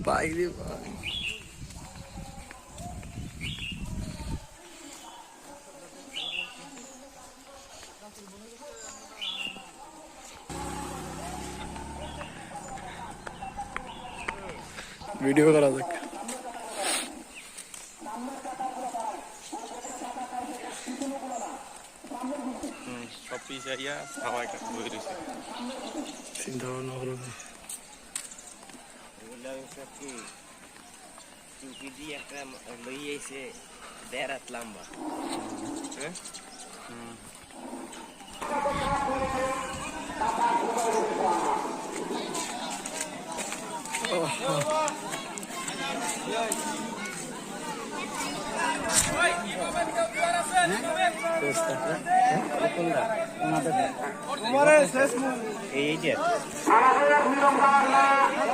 ভাই রে ভাই, ভিডিও করা যাক। সব পিছাইয়া হাওয়ায় বই রয়েছে। চিন্তা ভাবনা করো ভাই। টুপি দিয়ে একটা লইয়েছে 1.5 হাত লম্বা। হ্যাঁ এই যে